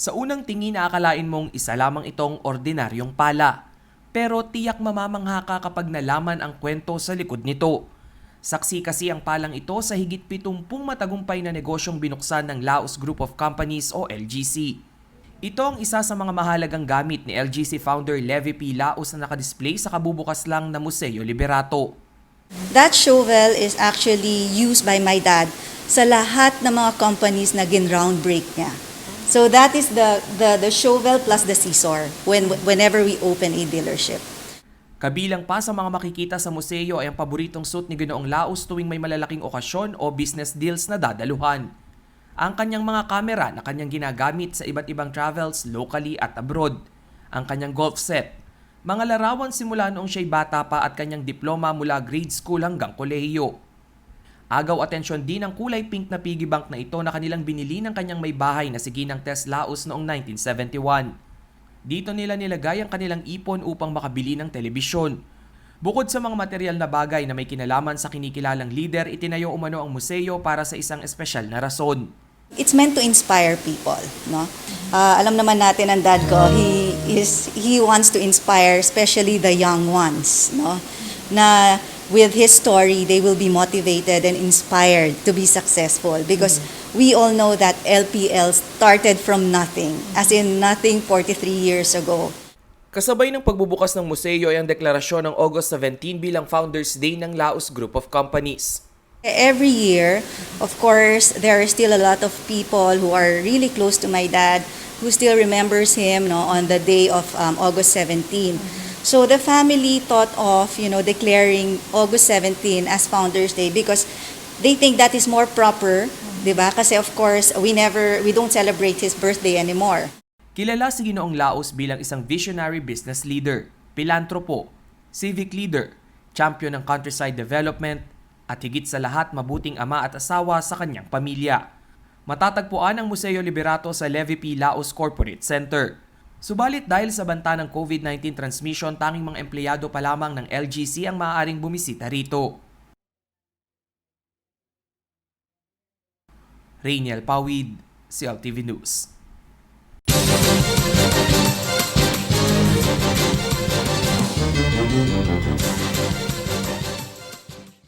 Sa unang tingin aakalain mong isa lamang itong ordinaryong pala. Pero tiyak mamamangha ka kapag nalaman ang kwento sa likod nito. Saksi kasi ang palang ito sa higit 70 matagumpay na negosyong binuksan ng Laos Group of Companies o LGC. Ito ang isa sa mga mahalagang gamit ni LGC founder Levi P. Laos na nakadisplay sa kabubukas lang na Museo Liberato. That shovel is actually used by my dad sa lahat ng mga companies na gin-round break niya. So that is the shovel plus the scissor whenever we open a dealership. Kabilang pa sa mga makikita sa museo ay ang paboritong suit ni Ginoong Laos tuwing may malalaking okasyon o business deals na dadaluhan. Ang kanyang mga kamera na kanyang ginagamit sa iba't ibang travels locally at abroad. Ang kanyang golf set. Mga larawan simula noong siya'y bata pa at kanyang diploma mula grade school hanggang kolehiyo. Agaw atensyon din ang kulay pink na piggy bank na ito na kanilang binili ng kanyang may bahay na si Ginang Tess Laos noong 1971. Dito nila nilagay ang kanilang ipon upang makabili ng telebisyon. Bukod sa mga material na bagay na may kinalaman sa kinikilalang leader, itinayo umano ang museo para sa isang espesyal na rason. It's meant to inspire people, no? Alam naman natin ang dad ko, he wants to inspire especially the young ones, no? Na with his story, they will be motivated and inspired to be successful because we all know that LPL started from nothing, as in nothing 43 years ago. Kasabay ng pagbubukas ng museo ay ang deklarasyon ng August 17 bilang Founders Day ng Laos Group of Companies. Every year, of course, there are still a lot of people who are really close to my dad who still remembers him, no, on the day of August 17. So the family thought of, declaring August 17 as Founders Day because they think that is more proper, 'di ba? Kasi of course, we don't celebrate his birthday anymore. Kilala si Ginoong Laos bilang isang visionary business leader, pilantropo, civic leader, champion ng countryside development, at higit sa lahat mabuting ama at asawa sa kanyang pamilya. Matatagpuan ang Museo Liberato sa Levi P. Laos Corporate Center. Subalit dahil sa banta ng COVID-19 transmission, tanging mga empleyado pa lamang ng LGC ang maaaring bumisita rito. Rainiel Pawid, CLTV News.